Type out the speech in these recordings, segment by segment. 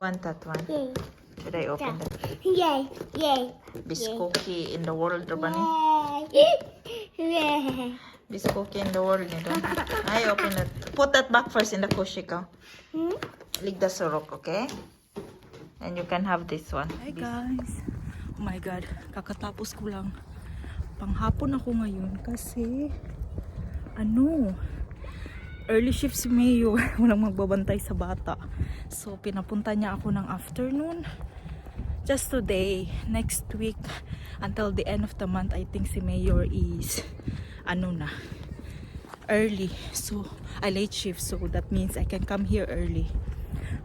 Want that one? Yay. Should I open the Yay. Yay. best cookie in the world, Robani? Yay. Best cookie in the world, you know? I open it. Put that back first in the kushika. Hmm? Lick the surok, okay? And you can have this one. Hi guys! Oh my god, kakatapos ko lang. Panghapon ako ngayon kasi early shift si Mayo. Walang magbabantay sa bata. So pinapunta niya ako ng afternoon. Just today, next week, until the end of the month, I think si Mayor is early. So, late shift. So that means I can come here early.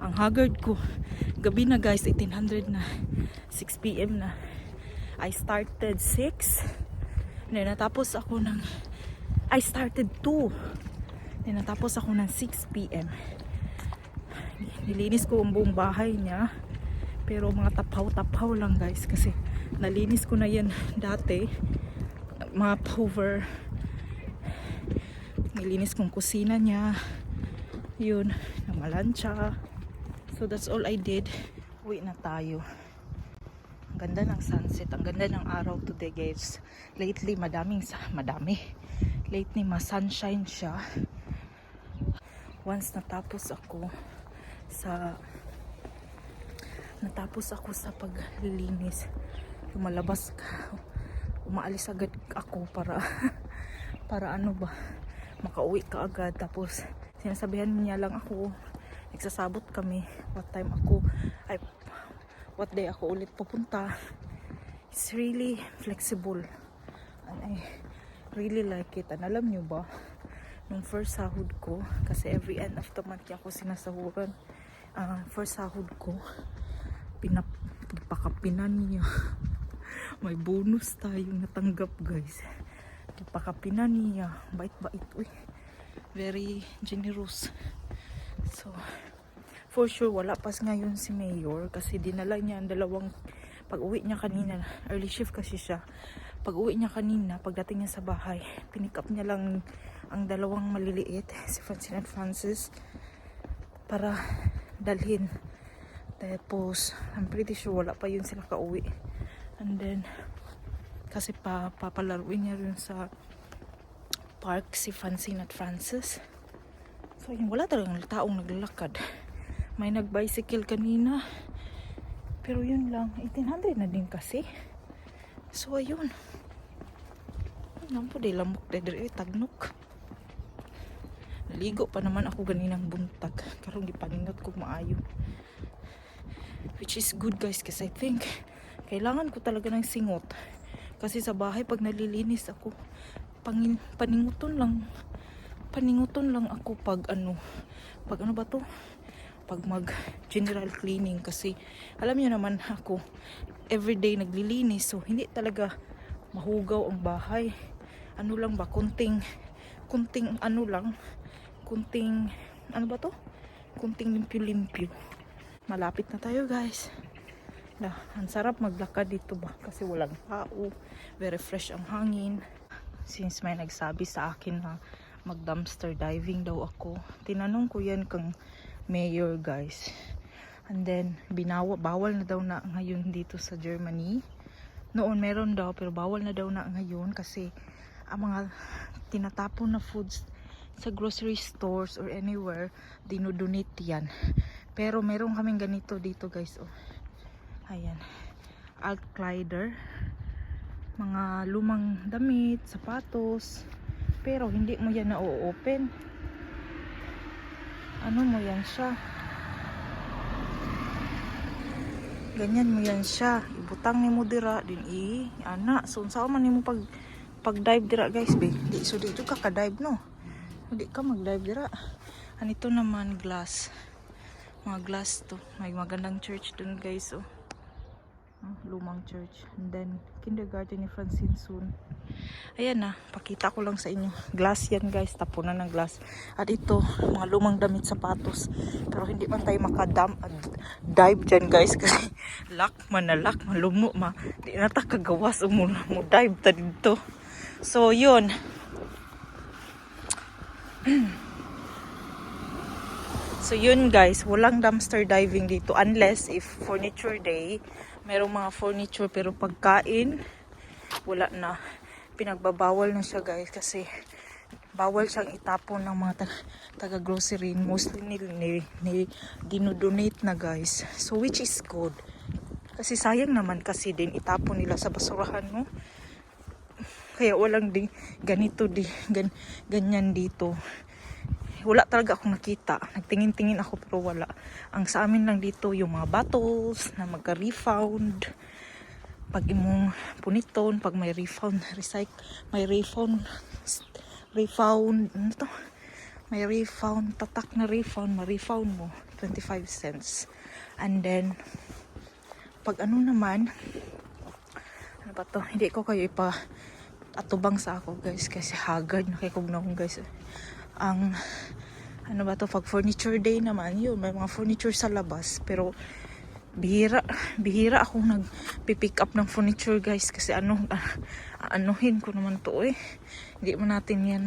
Ang haggard ko. Gabi na guys, 1800 na. 6 p.m. na. I started 6. Natapos ako ng... I started 2. Natapos ako ng 6 p.m. Nilinis ko ang buong bahay niya. Pero mga tapaw-tapaw lang guys. Kasi nalinis ko na yan dati. Map over. Nilinis kong kusina niya. Yun. Namalansya. So that's all I did. Uwi na tayo. Ang ganda ng sunset. Ang ganda ng araw today guys. Lately madami. Lately sunshine siya. Once natapos ako sa paglilinis, lumalabas ka, umaalis agad ako para makauwi ka agad. Tapos sinasabihan niya lang ako, nagsasabot kami what day ako ulit pupunta. It's really flexible and I really like it. And alam nyo ba, nung first sahod ko, kasi every end of the month ako sinasahuran, first sahod ko, pagpakapinan niya. May bonus tayong natanggap guys. Pagpakapinan niya, bait-bait, very generous. So for sure wala pas ngayon si Mayor kasi dinala niya ang dalawang pag-uwi niya kanina, early shift kasi siya. Pag-uwi niya kanina, pagdating niya sa bahay, pinick up niya lang ang dalawang maliliit, si Francine at Francis, para dalhin. Tapos I'm pretty sure wala pa yun sila kauwi. And then kasi papalaruin niya rin sa park si Francine at Francis. So yun, wala talagang taong naglalakad. May nag-bicycle kanina. Pero yun lang, 1800 na din kasi. So ayun. Nampo di lamok dedre tagnok. Naligo pa naman ako ganinang buntag. Karong gipaningot ko maayo. Which is good guys kasi I think kailangan ko talaga ng singot. Kasi sa bahay pag nalilinis ako, paninguton lang ako pag pag mag general cleaning. Kasi alam niyo naman ako everyday naglilinis, so hindi talaga mahugaw ang bahay. Kunting limpyo-limpyo. Malapit na tayo guys. Ang sarap maglakad dito ba kasi walang tao, very fresh ang hangin. Since may nagsabi sa akin na mag dumpster diving daw ako, tinanong ko yan kang Mayor guys. And then bawal na daw na ngayon dito sa Germany. Noon meron daw pero bawal na daw na ngayon kasi ang mga tinatapon na foods sa grocery stores or anywhere, dinodonate yan. Pero meron kaming ganito dito guys. Ayan, Altkleider, mga lumang damit, sapatos, pero hindi mo yan na-open. Mo yan siya, ganyan mo yan siya, ibutang ni mo dira din so saan man ni mo pag dive dira guys be. So dito ka dive no, hindi ka mag dive dira. Anito naman glass, mga glass to, may magandang church dun guys. Lumang church. And then kindergarten ni Francine soon. Ayan na, pakita ko lang sa inyo. Glass yan guys, tapunan ng glass. At ito, mga lumang damit, sapatos. Pero hindi man tayo dive dyan guys kasi lock man lumo di na ta kagawas mo dive ta dito. So yun. So yun guys, walang dumpster diving dito unless if furniture day, merong mga furniture pero pagkain, wala na. Pinagbabawal na siya guys kasi bawal siyang itapon ng mga taga-grocery. Mostly dinodonate na guys. So which is good. Kasi sayang naman kasi din itapon nila sa basurahan, no? Kaya walang ganyan dito. Wala talaga akong nakita. Nagtingin-tingin ako pero wala. Ang sa amin lang dito yung mga bottles na magka-refound. Pag imong puniton, pag may refund, ano to? May refund, tatak na refund, ma-refund mo, 25 cents. And then, pag ano naman, ano ba to? Hindi ko kayo atubang sa ako guys, kasi haggard na kay na akong guys. Ang ano ba to, pag furniture day naman, yun, may mga furniture sa labas, pero bihira akong nagpipick up ng furniture guys, kasi anuhin ko naman to hindi mo natin yan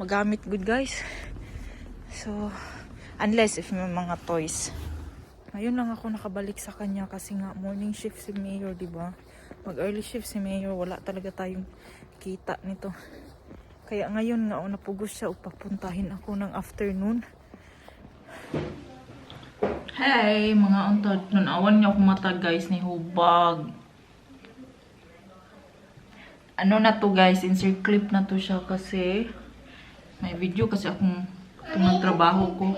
magamit good guys. So unless if may mga toys. Ngayon lang ako nakabalik sa kanya kasi nga morning shift si Mayor, diba? Mag early shift si Mayor, wala talaga tayong kita nito. Kaya ngayon nga, napugos siya, papuntahin ako ng afternoon. Hey, mga untad. Nunawan niya akong mata, guys, ni hubag. Ano na to, guys? Insert clip na to siya kasi may video kasi akong nagtrabaho ko.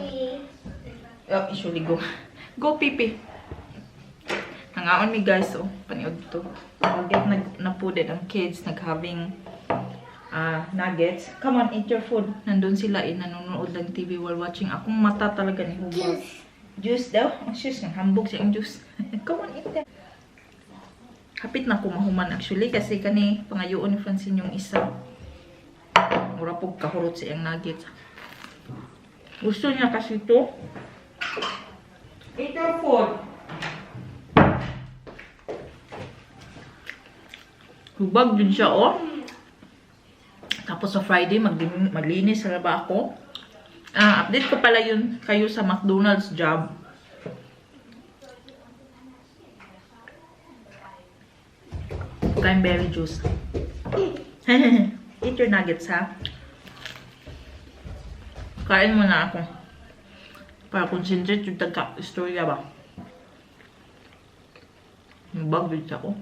Usually go. Go, pipi. Nangaon mi, guys, paniod to. Pag-get napuded ang kids, nag-having nuggets. Come on, eat your food. Nandun sila nanonood lang TV while watching. Akong mata talaga ni hubag. Juice daw? Ang juice nga. Hambog siya ang juice. Come on, eat that. Hapit na ako mahuman actually kasi kani pangayoon ni Francine yung isa. Mura po kahurot siya ang nuggets. Gusto niya kasi ito. Eat your food. Hubag din siya, Tapos sa Friday, maglinis na ba ako? Update ko pala yun kayo sa McDonald's job. Cranberry juice. Eat your nuggets, ha? Kain muna ako. Para concentrate yung tagka-istorya ba? Nabagod ako.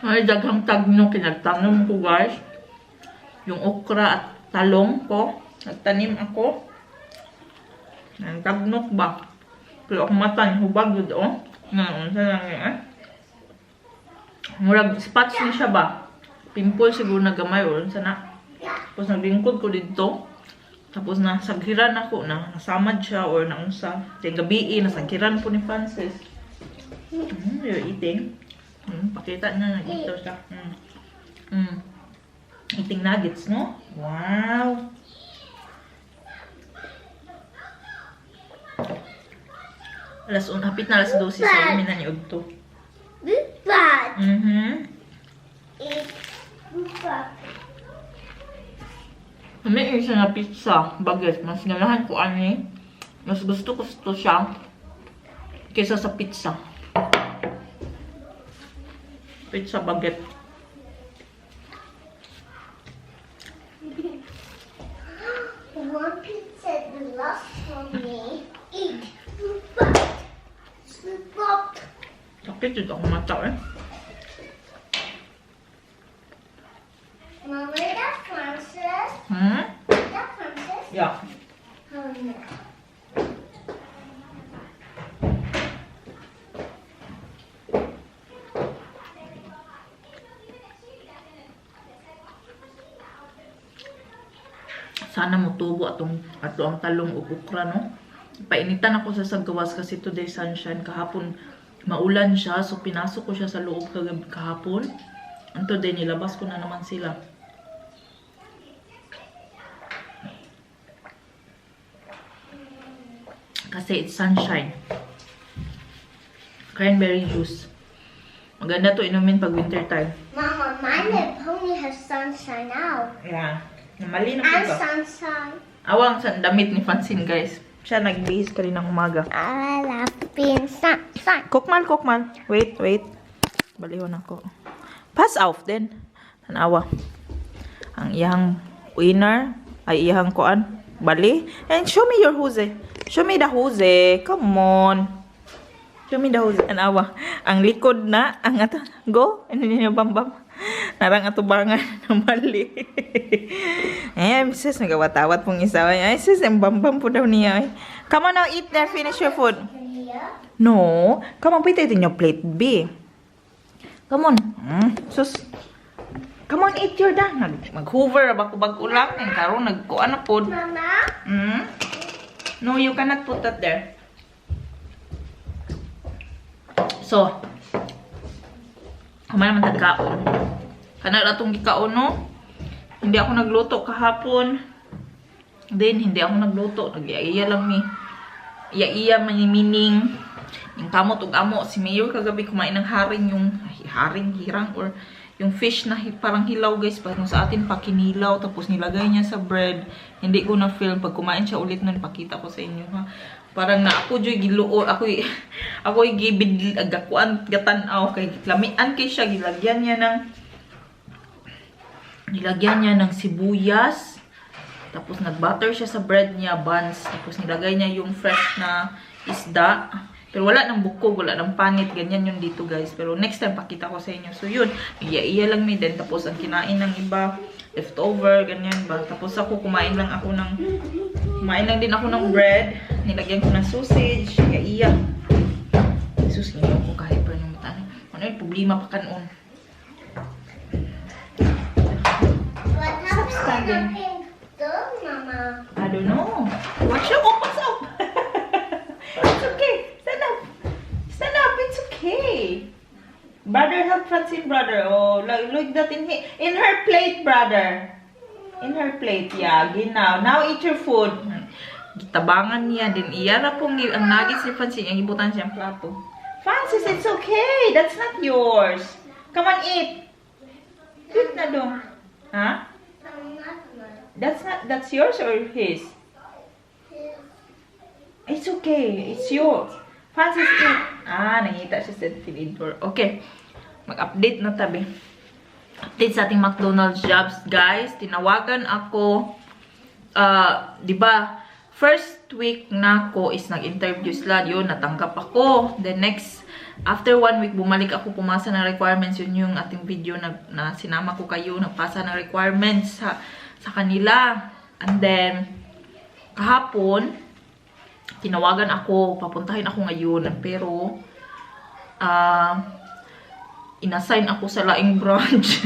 Ay, daghang tagno kinagtanom ko guys. Yung okra at talong ko. Nagtanim ako. Nagtagnok ba? Pero ako matan, hubag yun Unsa lang yun Murag spots ni siya ba? Pimple siguro na gamay o unsa na. Tapos naglingkod ko dito. Tapos nasaghiran ako na nasamad siya or naunsa. Kaya gabi nasaghiran po ni Francis. You're eating. Pakita na nag-ito siya. Eating nuggets, no? Wow! Hapit na alas 12 sa imin na ni Ugto. Bupat! May isa na pizza, baguette. Mas ganahan ko ani. Mas gusto ko ito siya kaysa sa pizza. Pizza baguette. One pizza the last for me. Eat. Bupat! Sakit yun ako mata Mama, is that Francis? Hmm? Is that Francis? Yeah. Oh no. Sana mutubo ato ang talong ug okra, no? Painitan ako sa gawas kasi today sunshine. Kahapon maulan siya, so pinasok ko siya sa loob kahapon. And today nilabas ko na naman sila. Kasi it's sunshine. Cranberry juice. Maganda to inumin pag winter time. Mama, My little pony has sunshine now. Yeah. Mali na po And ka. sunshine. Awang sa damit ni Francine, guys. Siya nagbihis kaninang umaga. I love being sunshine. Kokmal. Wait. Balihon ako. Pass off din. Tanawa. Ang iyang winner ay iyang kuan. Bali. And show me your hose. Show me the hose. Come on. Show me the hose. Tanawa. Ang likod na. Ang ato. Go. Ano niya bambam. Narang atubangan na mali. Sis, nagawat-awat pong isa. Ay, sis, ang bambam po daw niya. Come on now, eat there. Finish your food. Here. No. Come on, put it in your plate, B. Come on. Sus. Come on, eat your da. Mag-hoover, bag-bag ulang. Karon nagkuan na po. Mama. No, you cannot put that there. So, kamay naman tagkaon. Kana na itong gikaon, no? Hindi ako nagluto kahapon. Then, hindi ako nagluto. Nag-iya lang mi. Iya-iya manimining. Yung kamot ug amo. Si Mayor kagabi kumain ng haring yung hirang or yung fish na parang hilaw, guys. Parang sa atin pa kinilaw. Tapos nilagay niya sa bread. Hindi ko na film. Pag kumain siya ulit nun, pakita ko sa inyo, ha? Parang na ako joy giluo. Ako gibid agakuan gatanaw kay lamian kay siya. Nilagyan niya ng sibuyas. Tapos nag-butter siya sa bread niya, buns. Tapos nilagay niya yung fresh na isda. Pero wala ng bukog, wala ng panit. Ganyan yun dito, guys. Pero next time, pakita ko sa inyo. So yun, iya lang mi din. Tapos ang kinain ng iba, leftover, ganyan ba. Tapos ako, kumain lang din ako ng bread. Nilagyan ko ng sausage. Iya. Jesus, hindi ako kahit pa yung mata. Ano yung problema pa kanon? What happened to the Mama? I don't know. Watch your what's up? It's okay. Stand up. It's okay. Brother, help Francine, brother. Oh, look that in her plate, brother. In her plate, yeah. Ginaw. Now eat your food. Gitabangan niya din. Iya na pong ang nuggets ni Francine. Ang ibutan siyang plato. Francis, it's okay. That's not yours. Come on, eat. Eat na dong. Huh? That's yours or his? It's okay. It's yours. Francis, eat. Nangita siya sa tinidor. Okay. Mag-update na tabi. Update sa ating McDonald's jobs, guys. Tinawagan ako. Diba? First week na ako is nag-interview sila. Yun, natanggap ako. The next, after 1 week, bumalik ako, pumasa ng requirements. Yun yung ating video na sinama ko kayo. Nagpasa ng requirements sa kanila. And then, kahapon, tinawagan ako, papuntahin ako ngayon. Pero, inassign ako sa laing branch.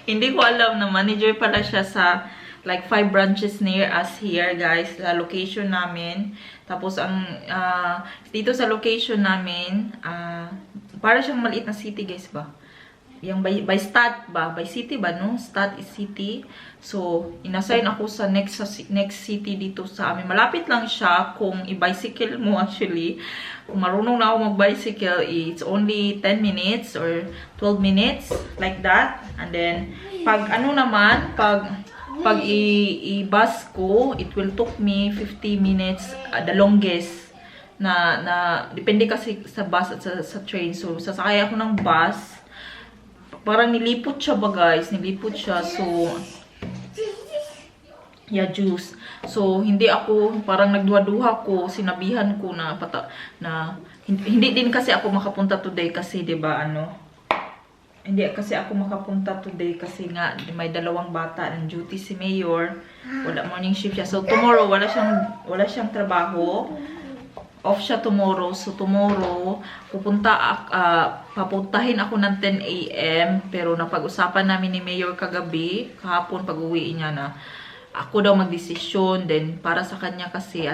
Hindi ko alam na manager pala siya sa like 5 branches near us here, guys, sa location namin. Tapos ang dito sa location namin, para siyang maliit na city, guys, ba? Yung by stat ba? By city ba, no? Stat is city. So, inassign ako sa next city dito sa amin. Malapit lang siya kung i-bicycle mo, actually. Kung marunong na ako mag-bicycle, it's only 10 minutes or 12 minutes, like that. And then, pag pag i-bus ko, it will took me 50 minutes, the longest. Depende kasi sa bus at sa train. So, sasakay ako ng bus. Parang nilipot siya ba, guys? Nilipot siya. So, yeah, juice. So, hindi ako, parang nagduha-duha ko, sinabihan ko na hindi din kasi ako makapunta today kasi, diba, hindi kasi ako makapunta today kasi nga, may 2 bata ng duty si Mayor. Wala morning shift siya. So, tomorrow, wala siyang trabaho. Off siya tomorrow. So, tomorrow, papuntahin ako ng 10 AM. Pero, napag-usapan namin ni Mayor kagabi, kahapon pag-uwi niya na ako daw magdesisyon. Then, para sa kanya kasi,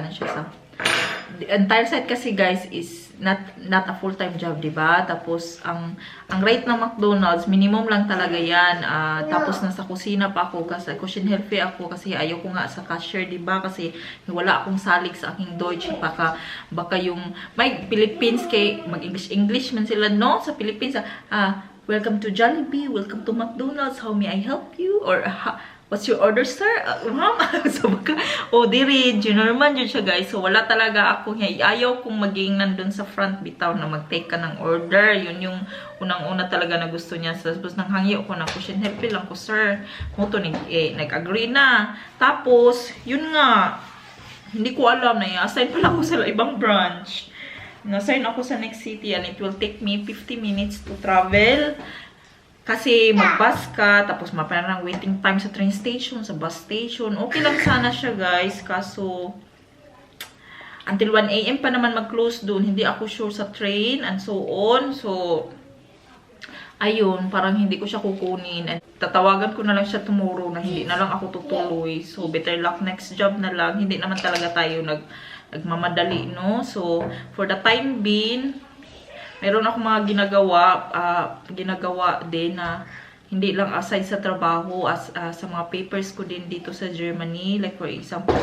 the entire site kasi, guys, is not a full-time job, diba? Tapos, ang rate ng McDonald's, minimum lang talaga yan. Tapos, nasa kusina pa ako, kasi cushion healthy ako, kasi ayaw ko nga sa cashier, diba? Kasi, wala akong salig sa aking Deutsch. Baka yung, may Philippines kay, mag-English man sila, no? Sa Philippines, welcome to Jollibee, welcome to McDonald's, how may I help you? Or, what's your order, sir? Ma'am? So, baka, diri, normal yun siya, guys. So, wala talaga ako, ayaw kong maging nandun sa front bitaw na mag-take ka ng order. Yun yung unang-una talaga na gusto niya. So, tapos, nanghangyo ko na question, help lang ko, sir. Moto, nag-agree na. Tapos, yun nga, hindi ko alam na i-assign pala ako sa ibang branch. Na-assign ako sa next city and it will take me 50 minutes to travel. Kasi mag-bus ka, tapos maparang waiting time sa train station, sa bus station. Okay lang sana siya, guys. Kaso, until 1 AM pa naman mag-close dun. Hindi ako sure sa train and so on. So, ayun, parang hindi ko siya kukunin. And tatawagan ko na lang siya tomorrow na hindi na lang ako tutuloy. So, better luck next job na lang. Hindi naman talaga tayo nagmamadali, no? So, for the time being, meron ako mga ginagawa din na hindi lang aside sa trabaho, sa mga papers ko din dito sa Germany. Like for example,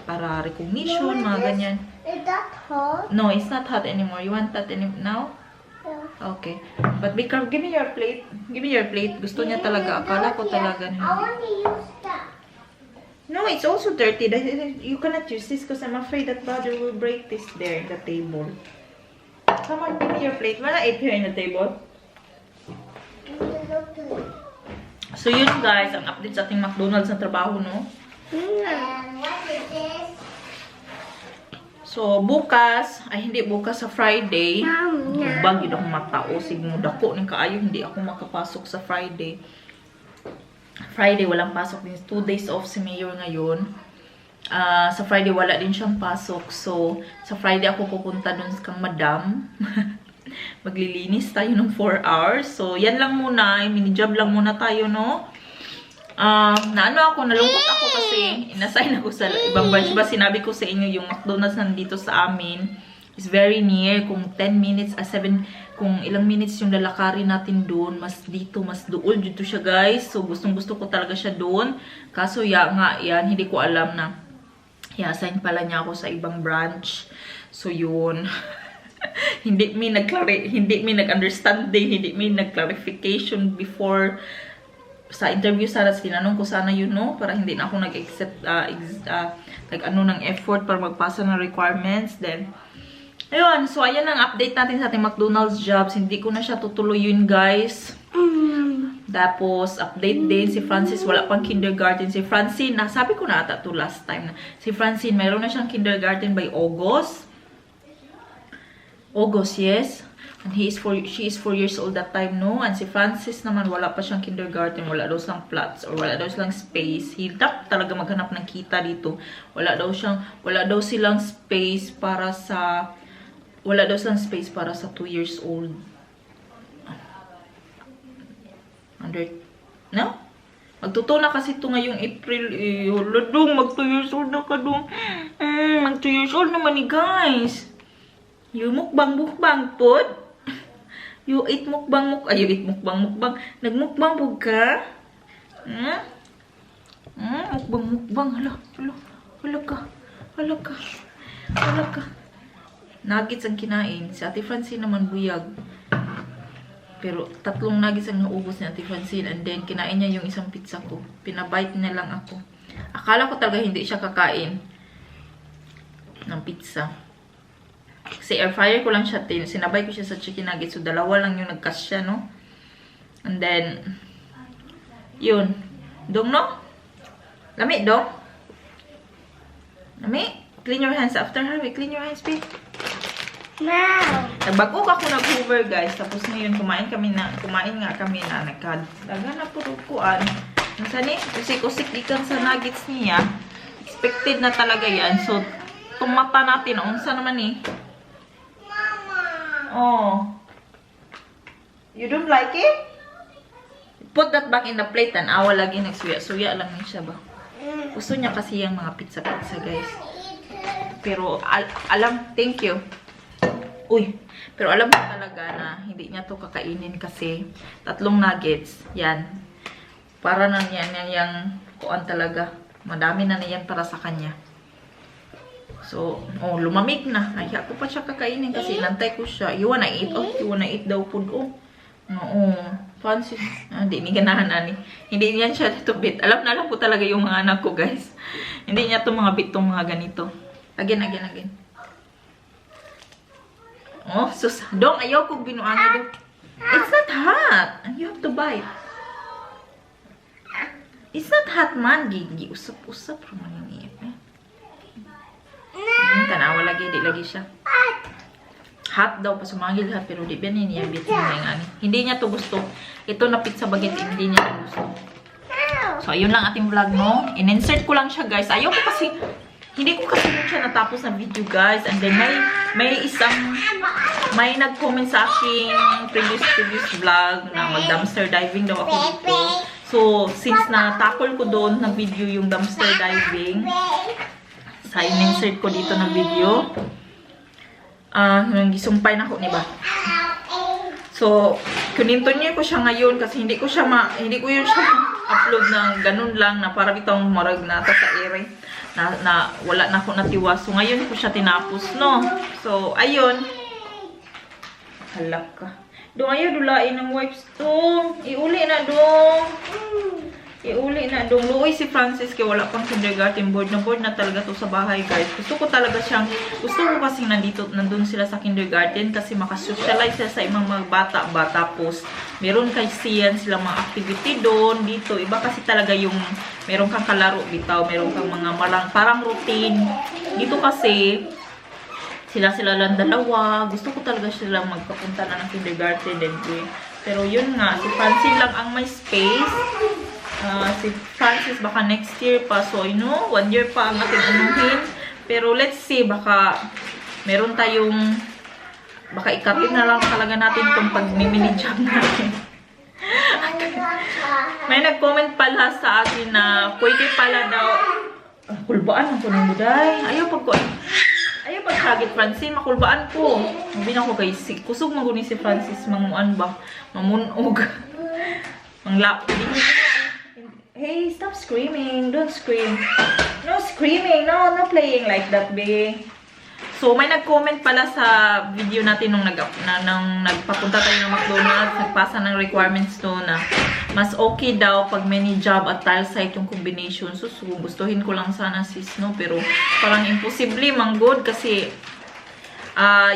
para recognition, mga ganyan. Is that hot? No, it's not hot anymore. You want that now? Yeah. Okay. But Bika, give me your plate. Give me your plate. Gusto niya talaga. Akala ko talaga. I want to use that. No, it's also dirty. You cannot use this because I'm afraid that brother will break this there in the table. Come on, give me your plate. Wanna eat here in the table? So yun guys, ang update sa ating McDonald's na trabaho, no? And what is this? So bukas, ay hindi bukas sa Friday. Mom, Bag, hindi ako matao. Sigmo dako ng kaayo, hindi ako makapasok sa Friday. Friday, walang pasok din. 2 days off si Mayor ngayon. Sa Friday, wala din siyang pasok. So, sa Friday ako pupunta dun kang madam. Maglilinis tayo ng 4 hours. So, yan lang muna. Mini-job lang muna tayo, no? Nalungkot ako kasi inassign ako sa ibang branch. Diba, sinabi ko sa inyo, yung McDonald's nandito sa amin is very near. Kung 10 minutes, 7, kung ilang minutes yung lalakarin natin doon, mas dito, mas dool dito siya, guys. So, gustong-gusto ko talaga siya doon. Kaso, yan, hindi ko alam na i-assign pala niya ako sa ibang branch. So, yun. hindi may nag-understanding, hindi may nag-clarification before sa interview. Sana tinanong ko sana yun, no? Para hindi na ako nag-accept, ng effort para magpasa ng requirements. Then, ayun. So, ayan ang update natin sa ating McDonald's jobs. Hindi ko na siya tutuloy yun, guys. Tapos, update din, si Francis, wala pang kindergarten. Si Francine, sabi ko na ata to last time na. Si Francine, mayroon na siyang kindergarten by August. August, yes. And she is 4 years old that time, no? And si Francis naman, wala pa siyang kindergarten. Wala daw silang plots or wala daw silang space. Hirap talaga maghanap ng kita dito. Wala daw silang space para sa 2 years old. No? Magtuto na kasi ito ngayong April. Ladong, mag 2 years old na ka dong. Mag 2 years old naman ni guys. You mukbang pod. You eat mukbang. Nagmukbang po ka? Mukbang. Hala ka. Nuggets ang kinain. Si Ate Francine naman buyag. Pero 3 nuggets ang naubos ni Ate Francine. And then, kinain niya yung isang pizza ko. Pinabite niya lang ako. Akala ko talaga hindi siya kakain ng pizza. Kasi air fryer ko lang siya. Sinabay ko siya sa chicken nuggets. So, 2 lang yung nagkasya, no? And then, yun. Dong, no? Lami, dong? Lami? Clean your hands after her. Clean your hands, babe. Wow. Nagbago ako nag-Hoover, guys. Tapos ngayon, kumain nga kami na nagkadaga na puro kuan. Nasaan kusik-kusik ikan sa nuggets niya. Expected na talaga yan. So, tumata natin. Unsa naman Mama. Oh. You don't like it? Put that back in the plate and awa lagi nagsuya-suya lang niya siya ba. Gusto niya kasi yung mga pizza-pizza, guys. Pero, thank you. Uy, pero alam mo talaga na hindi niya to kakainin kasi 3 nuggets, yan. Para na yan yung kuan talaga. Madami na yan para sa kanya. So, lumamig na. Ay, ako pa siya kakainin kasi nantay ko siya. You wanna eat? Oh, you wanna eat daw food? Oh, Oo. Francis. Hindi ni ganahan ani. Hindi niyan siya tubit. Alam na alam ko talaga yung mga anak ko, guys. Hindi niya to mga bitong mga ganito. Again. Oh, sus. Dong, ayaw kong binuangin dong. It's not hot. You have to bite. It's not hot, man. Gigi. Usap. Roman yung iip. Tanawa lagi. Di lagi siya. Hot daw. Pasumangil hot. Pero di ba niya bitin na yung ani. Hindi niya to gusto. Ito na pizza baguette. Hindi niya to gusto. So, ayun lang ating vlog, no? In-insert ko lang siya, guys. Ayaw ko kasi... Hindi ko kasi siya natapos na video, guys. And then, may nag-comment sa aking previous vlog na mag-dumpster diving daw ako dito. So, since na-tackle ko doon na video yung dumpster diving, sa in-insert ko dito na video, gisumpay na ako, diba? So, kunintonyo ko siya ngayon kasi hindi ko yun siya upload ng ganun lang na para bitang marag na sa ere. Na wala na ako natiwas. So, ngayon ko siya tinapos, no? So, ayun. Halak ka. Dong, ayaw dulain ng wipes to. Iuli na, dong. Iuli na, dong. Luoy si Francis kaya wala pang kindergarten board. Na-board na talaga to sa bahay, guys. Gusto ko kasi nandun sila sa kindergarten kasi makasocialize sila sa ibang mga bata. Tapos, meron kasi yan silang mga activity doon, dito. Iba kasi talaga yung meron kang kalaro bitaw, meron kang mga parang routine. Dito kasi, sila lang dalawa. Gusto ko talaga sila magpapunta na ng kindergarten. Pero yun nga, si Francis lang ang may space. Si Francis baka next year pa. So, 1 year pa ang ating unuhin. Pero let's see, baka meron tayong, baka ikatin na lang talaga natin itong pag-mini job natin. May nag-comment pala sa akin na pwede pala daw, kulbaan ang kunin mo, day. Ayaw pag-sagit, Francis, makulbaan ko. Mabi na ko kay kusog magunin si Francis, manguan ba? Mamunog. Hey, stop screaming. Don't scream. No screaming. No playing like that, babe. So, may nag-comment pala sa video natin nung nagpapunta tayo ng McDonald's, nagpasa ng requirements to na mas okay daw pag mini job at tile site yung combination. So, gustuhin ko lang sana sis, no? Pero parang imposible, manggod kasi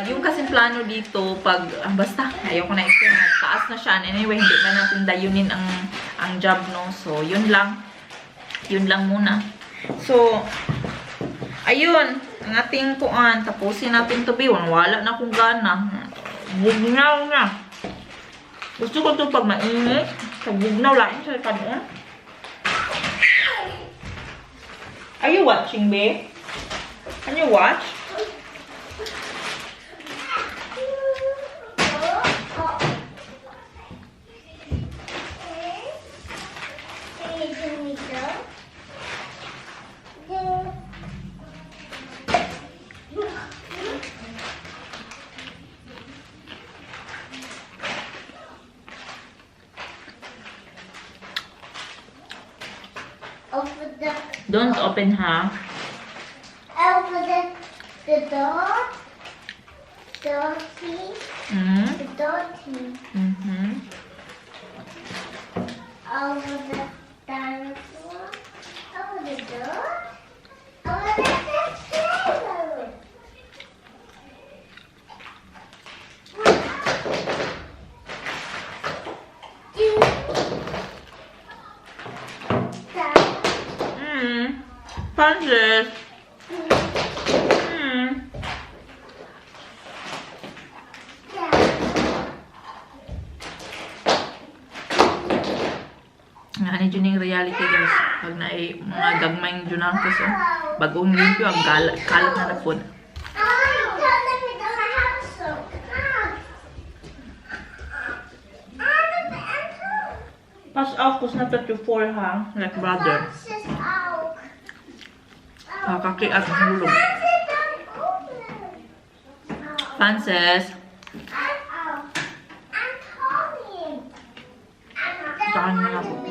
yung kasing plano dito, pag, basta, ayaw ko na explain, taas na siya. Anyway, hindi na natin dayunin ang job, no? So, yun lang. Yun lang muna. So, ayun, ang ating kuan, tapusin natin to, wala na akong gana. Bugnaw na. Gusto ko to pag mainit. Sa bugnaw lang sa kanon. Are you watching, babe? Can you watch? Don't open, ha? Open the door. Door key. The door key. Over the dinosaur. Over the door. Over the table. Francis. Nga ni Juning reality, guys. Pag na mga gagmayng Junang kasi bagong limpyo, ang kalat na napod. Pass off, kus na that you fall, ha? Like brother. Kaki at hulog. Francis. Saan na ako?